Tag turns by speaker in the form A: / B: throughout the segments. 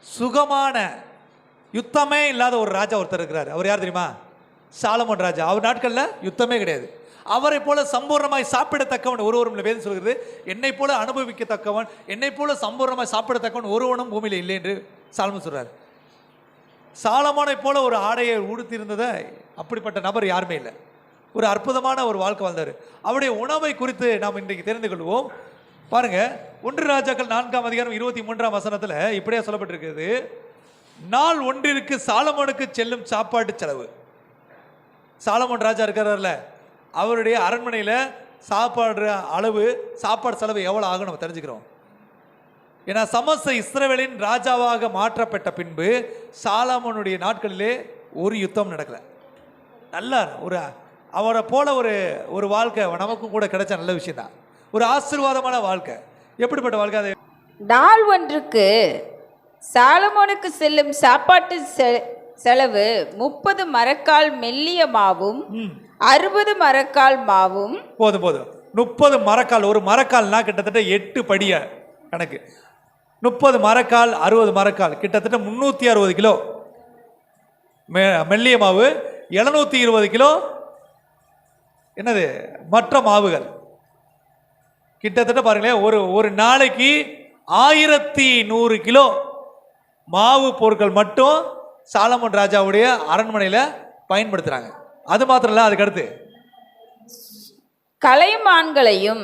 A: சுகமான யுத்தமே இல்லாத ஒரு ராஜா ஒருத்தர் இருக்கிறார். அவர் யார் தெரியுமா? சாலமோன் ராஜா. அவர் நாட்களில் யுத்தமே கிடையாது. அவரை போல சம்பூர்ணமாய் சாப்பிடத்தக்கவன் ஒருவரும் வேதம் சொல்கிறது. என்னை போல அனுபவிக்கத்தக்கவன், என்னை போல சம்பூர்ணமாய் சாப்பிடத்தக்கவன் ஒருவனும் பூமியில் இல்லை என்று சாலமோன் சொல்றார். சாலமோனை போல ஒரு ஆடையை உடுத்தியிருந்தத அப்படிப்பட்ட நபர் யாருமே இல்லை. ஒரு அற்புதமான ஒரு வாழ்க்கை வாழ்ந்தார். அவருடைய உணவை குறித்து நாம் இன்றைக்கு தெரிந்து கொள்வோம். பாருங்க, 1 ராஜாக்கள் 4ஆம் அதிகாரம் 23ஆம் வசனத்தில் இப்படியே சொல்லப்பட்டிருக்கிறது. நாள் ஒன்றிற்கு சாலமோனுக்கு செல்லும் சாப்பாட்டு செலவு. சாலமோன் ராஜா இருக்கிறார்ல, அவருடைய அரண்மனையில் சாப்பாடு அளவு, சாப்பாடு செலவு எவ்வளோ ஆகும் நம்ம தெரிஞ்சுக்கிறோம். ஏன்னா சமஸ்த இஸ்ரவேலின் ராஜாவாக மாற்றப்பட்ட பின்பு சாலமோனுடைய நாட்களிலே ஒரு யுத்தம் நடக்கல. நல்ல ஒரு அவரை போல ஒரு வாழ்க்கை நமக்கும் கூட கிடைச்ச நல்ல விஷயம் தான். ஒரு ஆசீர்வாதமான வாழ்க்கை. எப்படிப்பட்ட வாழ்க்கை அது?
B: நாள் ஒன்றுக்கு சாலமோனுக்கு செல்லும் சாப்பாட்டு செலவு 30 மரக்கால் மெல்லிய மாவும் 60 மரக்கால் மாவும்.
A: போதும் 30 மரக்கால். ஒரு மரக்கால்னா கிட்டத்தட்ட 8 படிய கணக்கு. 30 மரக்கால் 60 மரக்கால் கிட்டத்தட்ட 360 கிலோ மெல்லிய மாவு, 720 கிலோ என்னது மற்ற மாவுகள். கிட்டத்தட்ட பாருங்களேன், ஒரு நாளைக்கு 1100 கிலோ மாவு பொருட்கள் மட்டும் சாலமோன் ராஜாவுடைய அரண்மனையில் பயன்படுத்துறாங்க. அது மாத்திரம் இல்ல, அதுக்கு அடுத்து
B: கலைமான்களையும்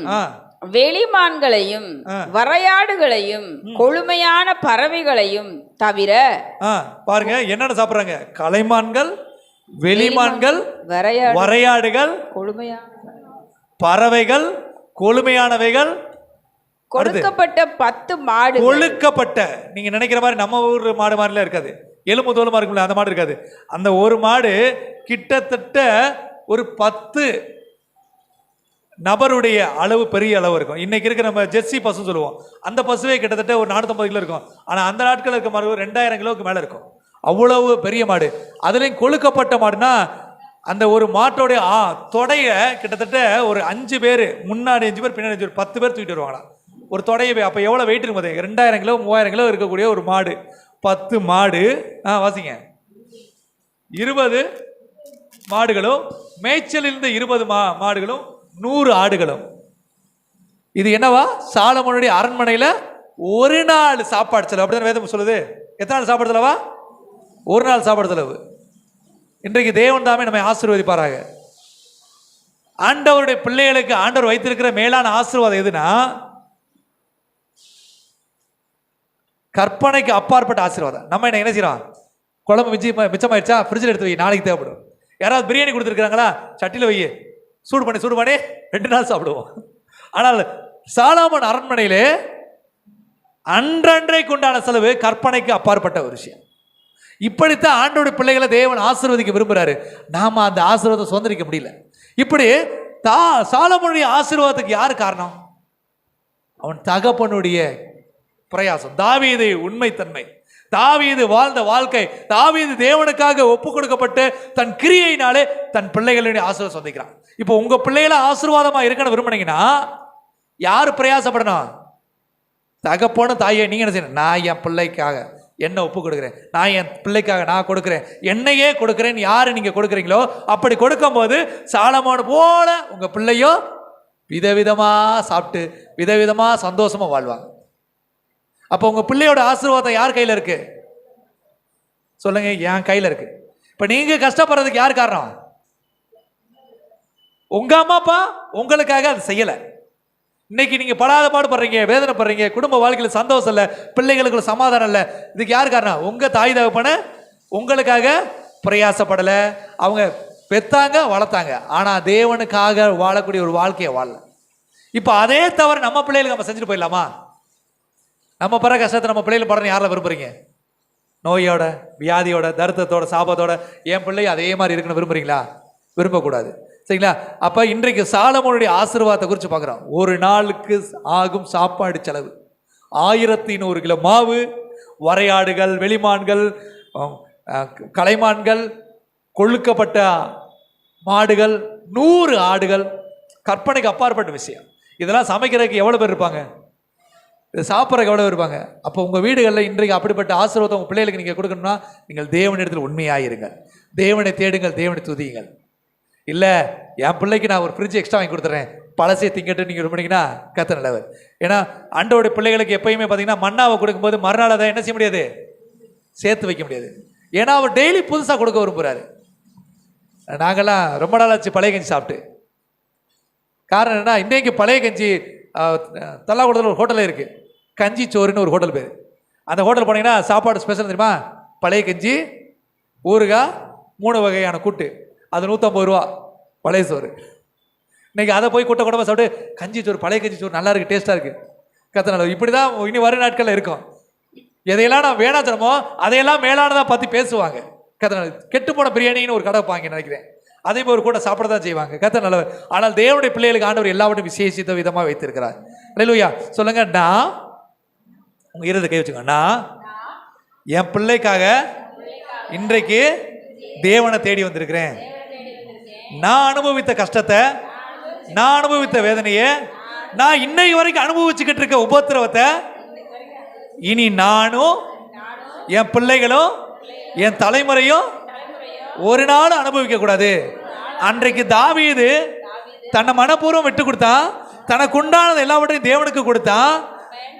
B: வெளிமான்களையும் வரையாடுகளையும் கொழுமையான பறவைகளையும் தவிர
A: பாருங்க என்னென்ன சாப்பிட்றாங்க. கலைமான்கள், வெளிமான்கள், வரையாடுகள்,
B: கொழுமையான
A: பறவைகள், கொழுமையானவைகள்,
B: கொடுக்கப்பட்ட 10 மாடு.
A: கொழுக்கப்பட்ட, நீங்க நினைக்கிற மாதிரி நம்ம ஊர் மாடு மாதிரிலாம் இருக்காது, எலும்பு தோலுமா இருக்கும்ல, அந்த மாடு இருக்காது. அந்த ஒரு மாடு கிட்டத்தட்ட ஒரு 10 நபருடைய அளவு, பெரிய அளவு இருக்கும். இன்னைக்கு இருக்க நம்ம ஜெர்சி பசு சொல்லுவோம், அந்த பசுவே கிட்டத்தட்ட ஒரு 450 கிலோ இருக்கும். ஆனால் அந்த நாட்களில் இருக்க மாடு 2000 கிலோவுக்கு மேலே இருக்கும். அவ்வளவு பெரிய மாடு. அதுலேயும் கொழுக்கப்பட்ட மாடுனா அந்த ஒரு மாட்டோடைய தொடைய கிட்டத்தட்ட ஒரு 5 பேர், முன்னாடி 5 பேர், பின்னாடி 5 பேர், 10 பேர் தூக்கிட்டு வருவாங்களாம் ஒரு தொடையை. அப்போ எவ்வளோ வெயிட் இருக்கும்? 2000 கிலோ 3000 கிலோ இருக்கக்கூடிய ஒரு மாடு, 10 மாடு. வாசிங்க, 20 மாடுகளும், மேய்ச்சல் இருந்த 20 மாடுகளும், 100 ஆடுகளும். இது என்னவா? சாலமோனுடைய அரண்மனையில் ஒரு நாள் சாப்பாடு செலவு. அப்படிதான் வேதம் சொல்லுது. எத்தனை நாள் சாப்பாடு செலவா? ஒரு நாள் சாப்பாடு செலவு. இன்றைக்கு தேவன் தாமே நம்மை ஆசீர்வதிப்பாராக. ஆண்டவருடைய பிள்ளைகளுக்கு ஆண்டவர் வைத்திருக்கிற மேலான ஆசீர்வாதம் எதுனா, கற்பனைக்கு அப்பாற்பட்ட ஆசீர்வாதம். நம்ம என்ன செய்யறோம்? குழம்பு மிச்சமாயிடுச்சா, ஃப்ரிட்ஜில் எடுத்து வை, நாளைக்கு தேவைப்படும். யாராவது பிரியாணி கொடுத்துருக்காங்களா, சட்டியில் வை, சூடு பண்ணி 2 நாள் சாப்பிடுவோம். ஆனால் சாலமோன் அரண்மனையிலே அன்றைக்கு உண்டான செலவு கற்பனைக்கு அப்பாற்பட்ட ஒரு விஷயம். இப்படித்தான் ஆண்டோட பிள்ளைகளை தேவன் ஆசீர்வதிக்க விரும்புகிறாரு. நாம அந்த ஆசீர்வாதத்தை சுதந்திரிக்க முடியல. இப்படி சாலமோனுடைய ஆசீர்வாதத்துக்கு யார் காரணம்? அவன் தகப்பனுடைய பிரயாசம், தாவீது உண்மைத்தன்மை, தாவீது வாழ்ந்த வாழ்க்கை, தாவீது தேவனுக்காக ஒப்பு கொடுக்கப்பட்டு தன் கிரியையினாலே தன் பிள்ளைகளுடைய ஆசீர்வாதம் சந்திக்கிறான். இப்போ உங்க பிள்ளைகளை ஆசீர்வாதமா இருக்கணும் விரும்பினீங்கன்னா யாரு பிரயாசப்படணும்? தகப்பனும் தாயை. நீங்க என்ன செய்யணும்? நான் என் பிள்ளைக்காக என்ன ஒப்பு கொடுக்குறேன், நான் என் பிள்ளைக்காக நான் கொடுக்குறேன், என்னையே கொடுக்குறேன். யாரு நீங்க கொடுக்குறீங்களோ அப்படி கொடுக்கும் போது சாலமோன் போல உங்க பிள்ளையோ விதவிதமா சாப்பிட்டு விதவிதமா சந்தோஷமா வாழ்வாங்க. அப்போ உங்க பிள்ளையோட ஆசீர்வாதம் யார் கையில இருக்கு? சொல்லுங்க, என் கையில இருக்கு. இப்ப நீங்க கஷ்டப்படுறதுக்கு யார் காரணம்? உங்க அம்மா அப்பா உங்களுக்காக அது செய்யல. இன்னைக்கு நீங்க படாத பாடுபடுறீங்க, வேதனைப்படுறீங்க, குடும்ப வாழ்க்கையில சந்தோஷம் இல்லை, பிள்ளைகளுக்கு சமாதானம் இல்லை. இதுக்கு யார் காரணம்? உங்க தாய் தகப்பன உங்களுக்காக பிரயாசப்படல. அவங்க பெத்தாங்க, வளர்த்தாங்க, ஆனா தேவனுக்காக வாழக்கூடிய ஒரு வாழ்க்கையை வாழல. இப்ப அதே தவிர நம்ம பிள்ளைகளுக்கு நம்ம செஞ்சுட்டு போயிடலாமா? நம்ம படுற கஷ்டத்தை நம்ம பிள்ளைகள் படணும் யாரெல்லாம் விரும்புறீங்க? நோயோட, வியாதியோட, தரித்திரத்தோட, சாபத்தோட என் பிள்ளை அதே மாதிரி இருக்குன்னு விரும்புறீங்களா? விரும்பக்கூடாது. சரிங்களா? அப்ப இன்றைக்கு சாலமோனுடைய ஆசீர்வாதத்தை குறித்து பார்க்குறோம். ஒரு நாளுக்கு ஆகும் சாப்பாடு செலவு 1100 கிலோ மாவு, வரையாடுகள், வெளிமான்கள், கலைமான்கள், கொழுக்கப்பட்ட மாடுகள், 100 ஆடுகள். கற்பனைக்கு அப்பாற்பட்ட விஷயம். இதெல்லாம் சமைக்கிறதுக்கு எவ்வளவு பேர் இருப்பாங்க? இது சாப்பிட்றக்கு எவ்வளோ இருப்பாங்க. அப்போ உங்கள் வீடுகளில் இன்றைக்கு அப்படிப்பட்ட ஆசீர்வாதம் உங்கள் பிள்ளைகளுக்கு நீங்கள் கொடுக்கணும்னா நீங்கள் தேவனிடத்தில் உண்மையாயிருங்கள், தேவனை தேடுங்கள், தேவனை துதியுங்கள். இல்லை என் பிள்ளைக்கு நான் ஒரு ஃப்ரிட்ஜ் எக்ஸ்ட்ரா வாங்கி கொடுத்துட்றேன், பழசே திங்கட்டு நீங்கள் பண்ணிங்கன்னா கத்த நல்லவர். ஏன்னா ஆண்டவருடைய பிள்ளைகளுக்கு எப்பயுமே பார்த்தீங்கன்னா மன்னாவை கொடுக்கும்போது மறுநாள் அதை என்ன செய்ய முடியாது, சேர்த்து வைக்க முடியாது. ஏன்னா அவர் டெய்லி புதுசாக கொடுக்க விரும்புகிறாரு. நாங்கள்லாம் ரொம்ப நாள் ஆச்சு பழைய கஞ்சி சாப்பிட்டு. காரணம் என்னன்னா, இன்றைக்கு பழைய கஞ்சி தல்லாக்குளத்தில் ஒரு ஹோட்டலே இருக்குது, கஞ்சி சோறுன்னு ஒரு ஹோட்டல் பேர். அந்த ஹோட்டல் போனீங்கன்னா சாப்பாடு ஸ்பெஷல் தெரியுமா, பழைய கஞ்சி, ஊறுகாய், 3 வகையான கூட்டு, அது 150 ரூபா பழைய சோறு. இன்றைக்கி அதை போய் கூட்ட கூட்டமாக சாப்பிட்டு கஞ்சி சோறு, பழைய கஞ்சி சோறு நல்லா இருக்குது, டேஸ்ட்டாக இருக்குது, கத்த நல்லது. இப்படி தான் இனி வரும் நாட்களில் இருக்கும். எதையெல்லாம் நான் வேணாத்தனமோ அதையெல்லாம் மேலானதாக பற்றி பேசுவாங்க. கத்த நல்லது. கெட்டு போன பிரியாணின்னு ஒரு கடை வைப்பாங்க நினைக்கிறேன், அதே மாதிரி ஒரு கூட சாப்பிட தான் செய்வாங்க. கத்த நல்லவர். ஆனால் தேவனுடைய பிள்ளைகளுக்கு ஆண்டவர் எல்லாவற்றையும் விசேஷித்த விதமாக வைத்திருக்கிறார். அல்லேலூயா சொல்லுங்க. நான் உங்க இருதை கை வச்சுங்க. நான் என் பிள்ளைக்காக இன்றைக்கு தேவனை தேடி வந்திருக்கிறேன். நான் அனுபவித்த கஷ்டத்தை, நான் அனுபவித்த வேதனையை, நான் இன்னைக்கு வரைக்கும் அனுபவிச்சுக்கிட்டு இருக்க உபத்திரவத்தை இனி நானும் என் பிள்ளைகளும் என் தலைமுறையும் ஒரு நாள் அனுபவிக்க கூடாது. அன்றைக்கு தாவீது தன்னை மனப்பூர்வம் விட்டு கொடுத்தான், தனக்கு உண்டானது எல்லாவற்றையும் தேவனுக்கு கொடுத்தான்,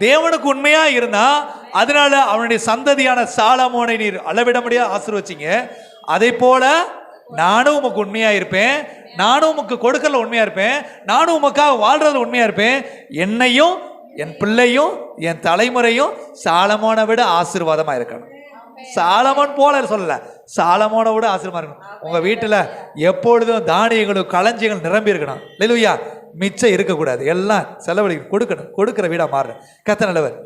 A: தேவனுக்கு உண்மையா இருந்தான். அதனால அவனுடைய சந்ததியான சாலமோனை நீர் அளவிட முடியாது ஆசீர்வதிச்சீங்க. அதே போல நானும் உமக்கு உண்மையா இருப்பேன், நானும் உமக்கு கொடுக்கறதுல உண்மையா இருப்பேன், நானும் உமக்காக வாழ்றதுல உண்மையா இருப்பேன். என்னையும் என் பிள்ளையும் என் தலைமுறையும் சாலமோனை விட ஆசீர்வாதமா இருக்கணும். சாலமோன் போல சொல்லல, சாலமோனை விட ஆசீர்வாதம் இருக்கணும். உங்க வீட்டுல எப்பொழுதும் தானியங்களும் களஞ்சியங்கள் நிரம்பி இருக்கணும். அல்லேலூயா. மிச்சம் இருக்கக்கூடாது, எல்லாம் செலவழி கொடுக்கணும், கொடுக்கிற வீடா மாறணும். கர்த்தர் நல்லவர்.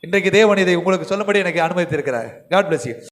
A: இன்றைக்கு தேவன் இதை உங்களுக்கு சொல்லும்படி எனக்கு அனுமதித்திருக்கிறார். God bless you.